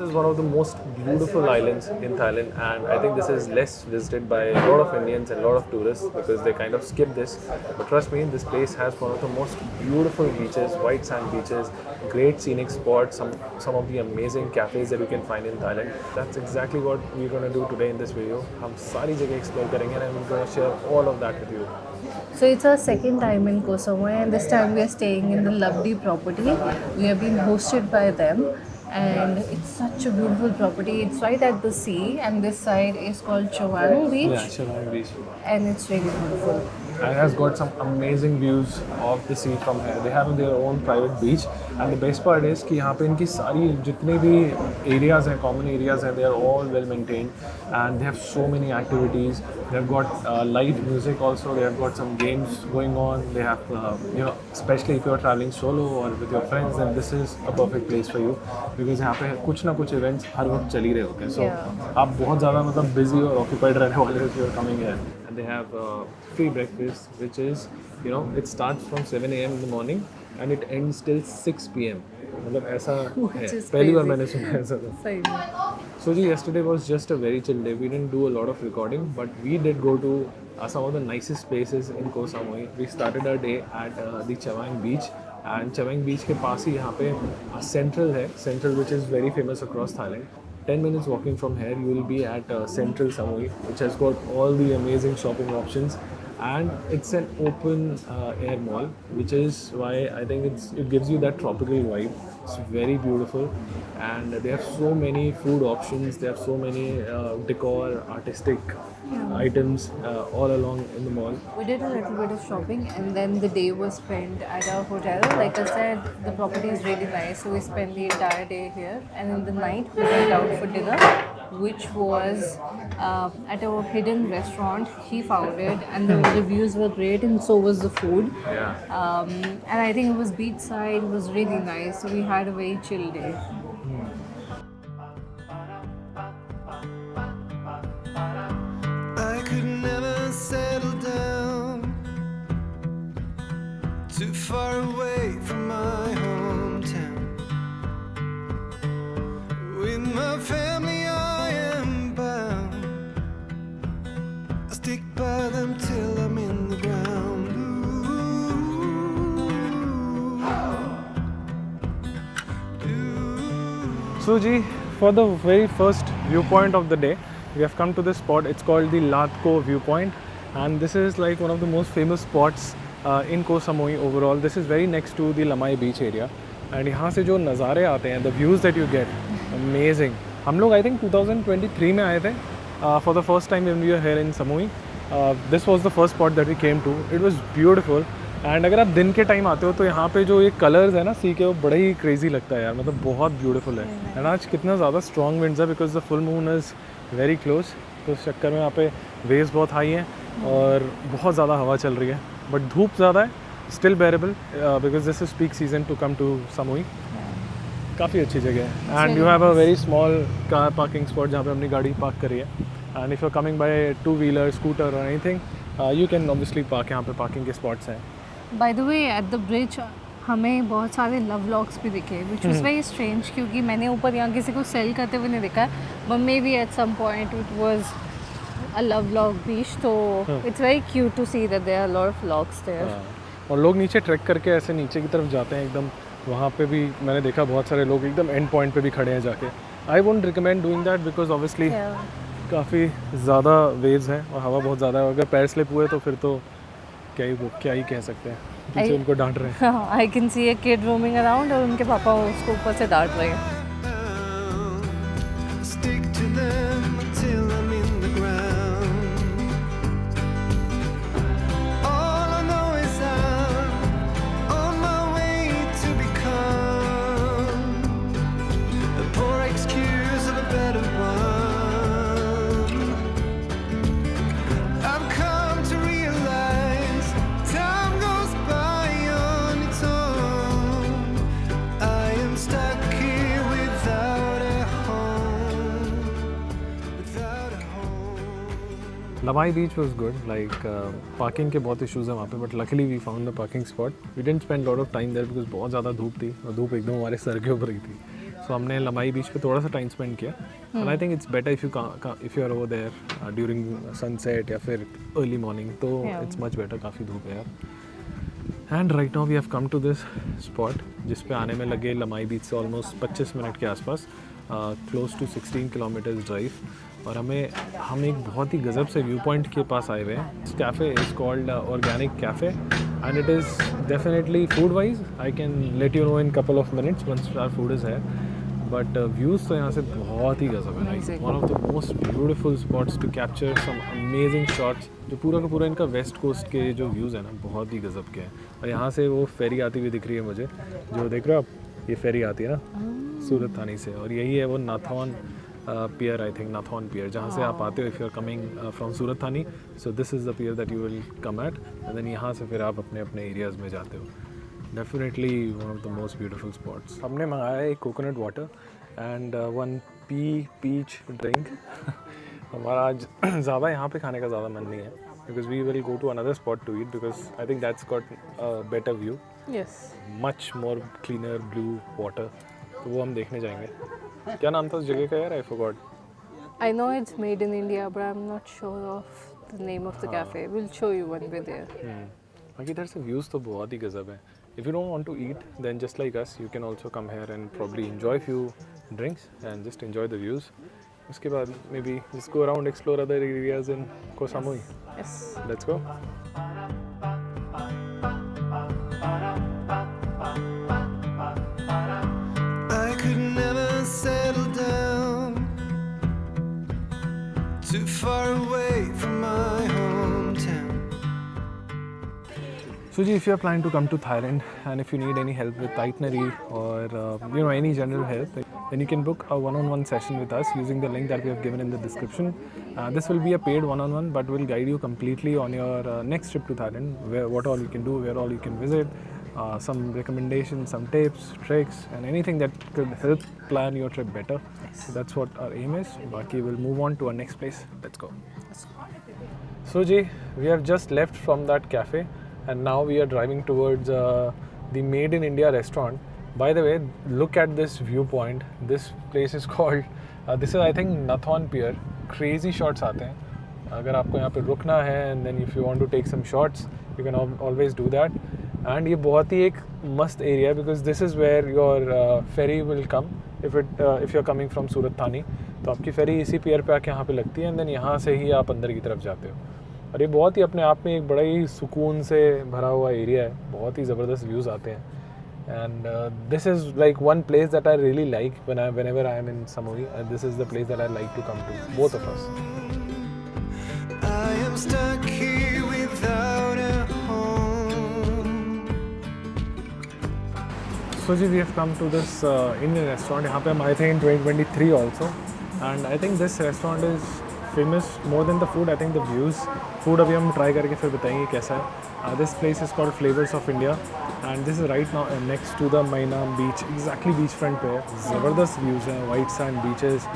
is one of the most beautiful islands in Thailand, and I think this is less visited by a lot of Indians and a lot of tourists because they kind of skip this. But trust me, this place has one of the most beautiful beaches, white sand beaches, great scenic spots, some of the amazing cafes that you can find in Thailand. That's exactly what we're going to do today in this video. हम सारी जगह explore करेंगे and I'm going to share all of that with you. So it's our second time in Koh Samui, and this time we are staying in the Lovely property. We have been hosted by them, and it's such a beautiful property. It's right at the sea, and this side is called Chawang Beach, Yeah, Chawang Beach. and it's really beautiful. And it has got some amazing views of the sea from here. They have their own private beach, and the best part is कि यहाँ पे इनकी सारी जितने भी areas हैं, common areas हैं, they are all well maintained, and they have so many activities. They have got live music also. They have got some games going on. They have especially if you are traveling solo or with your friends, then this is a perfect place for you because यहाँ पे कुछ ना कुछ events हर वक्त चल ही रहे होते हैं. So आप बहुत ज़्यादा मतलब busy और occupied रहने वाले हो if you are coming here. And they have free breakfast, which is, it starts from 7 a.m. in the morning and it ends till 6 p.m. मतलब ऐसा है. पहली बार मैंने सुना ऐसा था. सही में. So yesterday was just a very chill day. We didn't do a lot of recording, but we did go to some of the nicest places in Koh Samui. We started our day at the Chawang Beach, and Chawang Beach के पास ही यहाँ पे Central है. Central, which is very famous across Thailand. 10 minutes walking from here, you will be at Central Samui, which has got all the amazing shopping options, and it's an open air mall, which is why I think it gives you that tropical vibe. It's very beautiful, and they have so many food options. They have so many decor, artistic items all along in the mall. We did a little bit of shopping, and then the day was spent at our hotel. Like I said, the property is really nice, so we spent the entire day here. And in the night, we went out for dinner, which was at a hidden restaurant. He found it, and the reviews were great, and so was the food. Yeah. And I think it was beachside. It was really nice. So we had a very chill day. Too far away from my hometown. With my family I am bound. I'll stick by them till I'm in the ground. So Ji, for the very first viewpoint of the day, we have come to this spot. It's called the Lat Koh viewpoint, and this is like one of the most famous spots in Koh Samui overall. This is very next to the Lamai beach area, and यहाँ से जो नज़ारे आते हैं, the views that you get, amazing. हम लोग I think 2023 में आए थे for the first time when we were here in Samui. This was the first spot that we came to. It was beautiful. And अगर आप दिन के time आते हो तो यहाँ पे जो ये कलर्स है ना सी के, वो बड़ा ही क्रेजी लगता है यार. मतलब बहुत ब्यूटीफुल है. एंड आज कितना ज़्यादा स्ट्रॉन्ग विंड्स है because the full moon is very close. तो इस चक्कर में यहाँ पे वेव्स बहुत हाई हैं और बहुत ज़्यादा हवा चल रही है, बट धूप ज़्यादा है. Still bearable because this is peak season to come to Samui. काफ़ी अच्छी जगह है. And you have a very small car parking spot जहाँ पे अपनी गाड़ी पार्क करी है. And if you are coming by two wheeler, scooter और anything, you can obviously park. यहाँ पे पार्किंग के स्पॉट्स हैं. By the way, at the bridge हमें बहुत सारे लव लॉक्स भी दिखे, विच वॉज वेरी स्ट्रेंज, क्योंकि मैंने ऊपर यहाँ किसी को सेल करते हुए नहीं देखा. But maybe at some point it was a love lock beach. तो it's very cute to see that there are lot of locks there. और लोग नीचे ट्रैक करके ऐसे नीचे की तरफ जाते हैं एकदम. वहाँ पे भी मैंने देखा बहुत सारे लोग एकदम एंड पॉइंट पे भी खड़े हैं जाके. I won't recommend doing that because obviously काफ़ी ज़्यादा वेव्स हैं और हवा बहुत ज़्यादा है. अगर पैर स्लिप हुए तो फिर तो क्या ही कह सकते हैं. पीछे उनको डांट रहे हैं. I can see a kid roaming around और उनके पापा उसको ऊपर से डांट रहे हैं. Stick to them till I'm in the ground. All I know is I'm on my way to become a poor excuse of a better one. I've come to realize time goes by on its own. I am stuck here without a home, without a home. Lamai beach was good. Like parking के बहुत issues हैं वहाँ पे, but luckily we found the parking spot. We didn't spend a lot of time there because बहुत ज़्यादा धूप थी और धूप एकदम हमारे सर के ऊपर ही थी. सो हमने लमाई बीच पे थोड़ा सा टाइम स्पेंड किया and I think it's better if you are over there during sunset या फिर अर्ली मॉर्निंग तो Yeah. इट्स मच बेटर, काफ़ी धूप है यार। And right now we have come to this spot जिस पे आने में लगे लमाई बीच से ऑलमोस्ट 25 मिनट के आसपास, क्लोज टू 16 किलोमीटर्स ड्राइव। और हम एक बहुत ही गज़ब से व्यू पॉइंट के पास आए हुए हैं। This cafe is called organic cafe and it is definitely food wise I can let you know in couple of minutes once our food is है, बट व्यूज़ तो यहाँ से बहुत ही गज़ब है। Like one of the most beautiful spots to capture some amazing shots. जो पूरा का पूरा इनका वेस्ट कोस्ट के जो व्यूज़ है ना, बहुत ही गज़ब के हैं। और यहाँ से वो फेरी आती हुई दिख रही है मुझे, जो देख रहे हो आप, ये फेरी आती है ना सूरत थानी से, और यही है वो नाथौन पियर, आई थिंक नाथौन पियर, जहाँ से आप आते हो if you are coming from Surat Thani. So this is the pier that you will come at and then यहाँ से फिर आप अपने अपने एरियाज़ में जाते हो। Definitely one of the most beautiful spots. हमने मंगाया है एक coconut water and one peach drink. हमारा आज ज़्यादा यहाँ पे खाने का ज़्यादा मन नहीं है because we will go to another spot to eat because I think that's got better view, Yes. Much more cleaner blue water, तो वो हम देखने जाएंगे। क्या नाम था उस जगह का यार, I forgot. I know it's made in India, but I'm not sure of the name of the cafe. We'll show you when we're there. बाकी इधर से व्यूज़ तो बहुत ही गज़ब है। If you don't want to eat then just like us you can also come here and probably enjoy few drinks and just enjoy the views. उसके बाद maybe just go around explore other areas in Koh Samui। Yes. Let's go. I could never settle down too far away from my hometown. So ji, if you are planning to come to Thailand and if you need any help with itinerary or any general help, then you can book a one-on-one session with us using the link that we have given in the description. This will be a paid one-on-one, but will guide you completely on your next trip to Thailand, what all you can do, where all you can visit, some recommendations, some tips, tricks, and anything that could help plan your trip better. So that's what our aim is. Baki, we'll move on to our next place. Let's go. So ji, we have just left from that cafe and now we are driving towards the Made in India restaurant. By the way, look at this viewpoint. This place is called, this is I think Nathon Pier. Crazy shots आते हैं. अगर आपको यहाँ पे रुकना है and then if you want to take some shots, you can always do that. And ये बहुत ही एक मस्त area because this is where your ferry will come if you're coming from Surat Thani. तो आपकी फेरी इसी पियर पे आके यहाँ पे लगती है एंड देन यहाँ से ही आप अंदर की तरफ जाते हो। और ये बहुत ही अपने आप में एक बड़ा ही सुकून से भरा हुआ एरिया है, बहुत ही ज़बरदस्त व्यूज़ आते हैं। And this is like one place that I really like whenever I am in Samui, and this is the place that I like to come to, both of us. I am stuck here without a home. So ji, we have come to this Indian restaurant. यहाँ पे हम आए थे in 2023 also, and I think this restaurant is famous more than the food. I think the views. Food अभी हम try करके फिर बताएंगे कैसा है. This place is called Flavors of India, and this is right now next to the Mainam beach, exactly beachfront पे है. ज़बरदस्त views हैं, white sand beaches,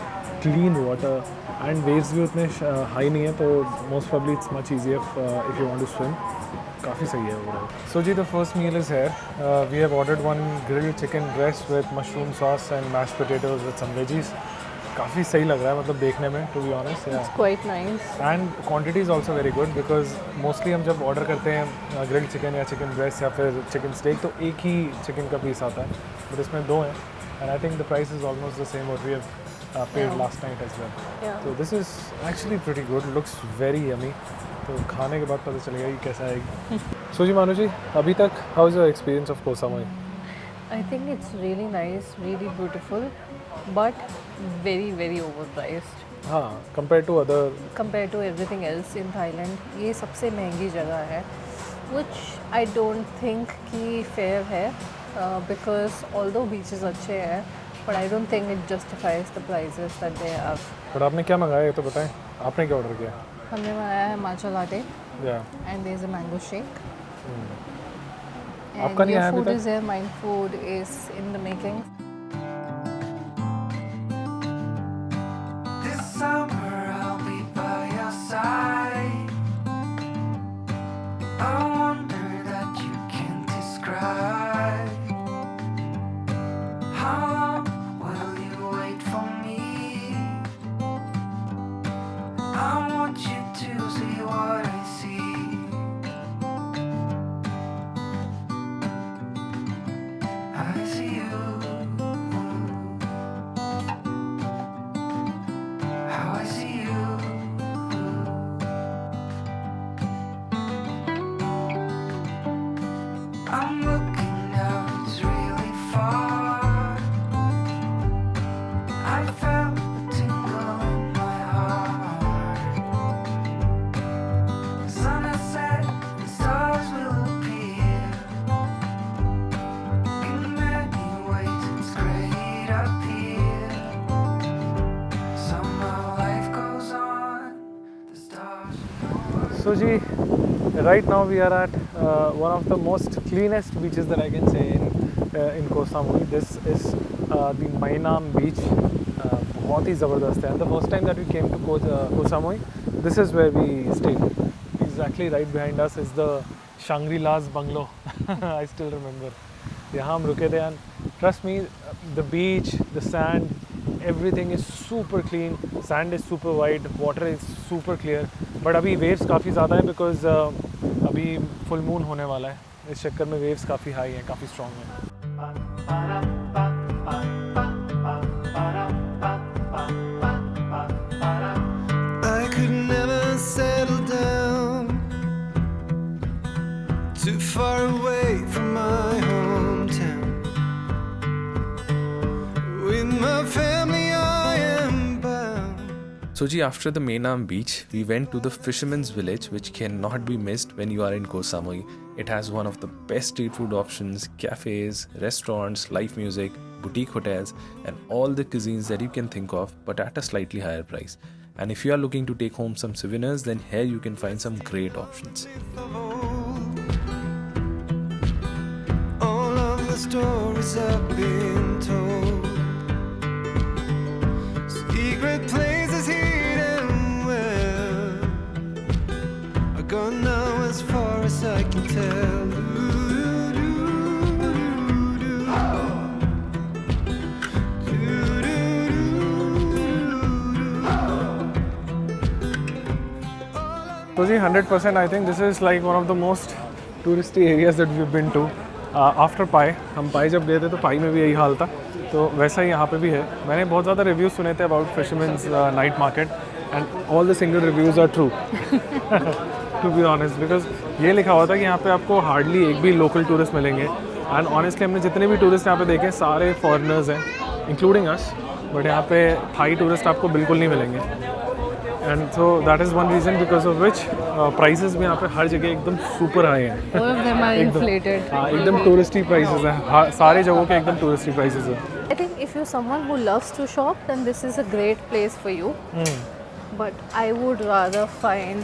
clean water, and waves भी उतने high नहीं है, तो most probably it's much easier if you want to swim. काफ़ी सही है overall. So ji, the first meal is here. We have ordered one grilled chicken breast with mushroom sauce and mashed potatoes with some veggies. काफ़ी सही लग रहा है मतलब देखने में, to be honest. It's quite nice. And quantity is also very good because mostly हम जब ऑर्डर करते हैं ग्रिल्ड चिकन या चिकन ब्रेस्ट या फिर चिकन स्टेक तो एक ही चिकन का पीस आता है, बट इसमें दो हैं and I think the price is almost the same what we have paid last night as well. Yeah. तो this is actually pretty good, looks very yummy. तो खाने के बाद पता चलेगा कि कैसा है. सो जी मानु जी, अभी तक how is your experience of Koh Samui? I think it's really nice, really beautiful, but very, very overpriced. हाँ, compare to other. Compared to everything else in Thailand, ये सबसे महंगी जगह है, which I don't think कि fair है, because although beaches अच्छे हैं, but I don't think it justifies the prices that they have. But आपने क्या मंगाया ये तो बताएं, आपने क्या ऑर्डर किया? हमने मंगाया है matcha latte या and there's a mango shake. आपका And नहीं your आया अभी food तक? is here, my food is in the making. This summer I'll be by your side. A wonder that you can't describe. How long will So ji, right now we are at one of the most cleanest beaches that I can say in Koh Samui. This is the Mainam beach. बहुत ही ज़बरदस्त है. And the first time that we came to Koh Samui, this is where we stayed. Exactly right behind us is the Shangri-La's bungalow. I still remember. यहाँ हम रुके थे and trust me, the beach, the sand, everything is super clean. Sand is super white, water is super clear. But अभी waves काफ़ी ज़्यादा है because अभी full moon होने वाला है. इस चक्कर में waves काफ़ी high हैं, काफ़ी strong हैं. I could never settle down too far away from my hometown. With my family I am bound. So ji, after the Mainam beach, we went to the Fisherman's Village, which cannot be missed when you are in Koh Samui. It has one of the best street food options, cafes, restaurants, live music, boutique hotels, and all the cuisines that you can think of, but at a slightly higher price. And if you are looking to take home some souvenirs, then here you can find some great options. Of old, all of the stories I've been told, secret places hidden well, are gone now as far as I can tell. So ji 100% I think this is like one of the most touristy areas that we've been to. After Pai, हम पाई जब गए थे तो पाई में भी यही हाल था, तो वैसा ही यहाँ पे भी है. मैंने बहुत ज़्यादा रिव्यूज़ सुने थे about Fisherman's night market and all the single reviews are true. To be honest, because ये लिखा हुआ था कि यहाँ पे आपको hardly एक भी local tourist मिलेंगे. And honestly हमने जितने भी tourist यहाँ पे देखे सारे foreigners हैं, including us. But यहाँ पे Thai tourist आपको बिल्कुल नहीं मिलेंगे. And so that is one reason because of which prices भी यहाँ पे हर जगह एकदम super high हैं. All of them are inflated. हाँ एकदम touristy prices हैं. सारे जगहों के एकदम touristy prices हैं. I think if you're someone who loves to shop, then this is a great place for you. But I would rather find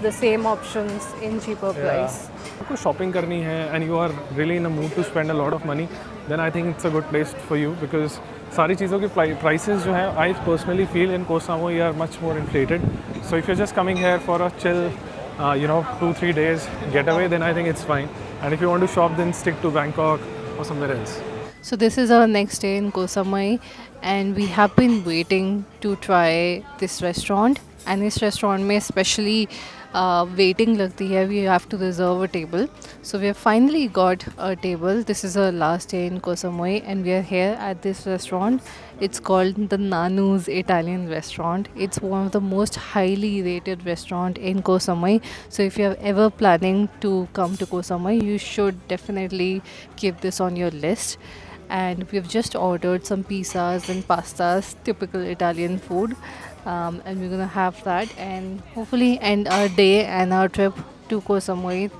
the same options in cheaper price. आपको shopping करनी है and you are really in a mood to spend a lot of money, then I think it's a good place for you because सारी चीज़ों की prices जो हैं I personally feel in Koh Samui are much more inflated. So if you're just coming here for a chill, 2-3 days getaway, then I think it's fine. And if you want to shop, then stick to Bangkok or somewhere else. So this is our next day in Koh Samui and we have been waiting to try this restaurant. And this restaurant में especially waiting लगती है. We have to reserve a table. So we have finally got a table. This is our last day in Koh Samui and we are here at this restaurant. It's called the Nanu's Italian Restaurant. It's one of the most highly rated restaurant in Koh Samui. So if you are ever planning to come to Koh Samui, you should definitely keep this on your list. And we've just ordered some pizzas and pastas, typical Italian food. And we're gonna have that and hopefully end our day and our trip to Koh Samui.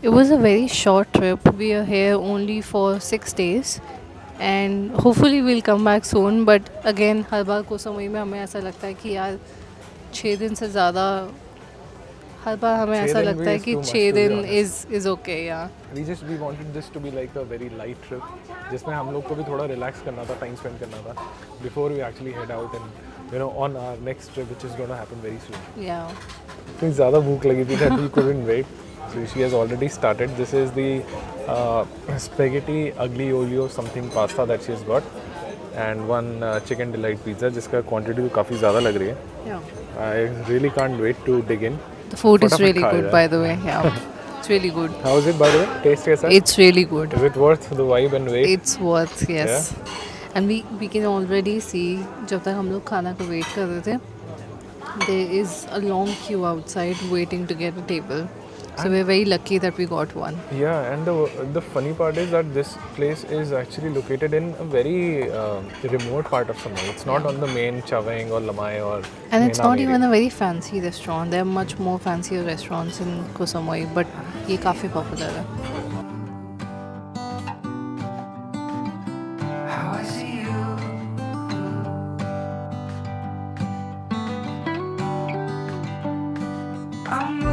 It was a very short trip. We are here only for 6 days and hopefully we'll come back soon. But again, her bar Koh Samui में हमें ऐसा लगता है कि यार 6 दिन से ज़्यादा हर बार हमें ऐसा लगता है कि 6 दिन is okay, yeah. We wanted this to be like a very light trip, जिसमें हम लोग को भी थोड़ा relax करना था, time spend करना था, before we actually head out and on our next trip, which is going to happen very soon. Yeah. इतनी ज़्यादा भूख लगी थी that we couldn't wait. So she has already started. This is the spaghetti aglio olio something pasta that she has got, and one chicken delight pizza, जिसका quantity तो काफ़ी ज़्यादा लग रही है. Yeah. I really can't wait to dig in. The food is फटाफट really खा good, जाए. by the way. Yeah. It's really good. How is it, by the way? Taste कैसा है? It's really good. Is it worth the vibe and wait? It's worth, yes. And we can already see जब तक हम लोग खाना को wait कर रहे थे, there is a long queue outside waiting to get a table. So we're very lucky that we got one. Yeah, and the funny part is that this place is actually located in a very remote part of Samui. It's not on the main Chaweng or Lamai or. And it's Menam not even area. a very fancy restaurant. There are much more fancier restaurants in Koh Samui, but ये काफ़ी popular है. How I see you. I'm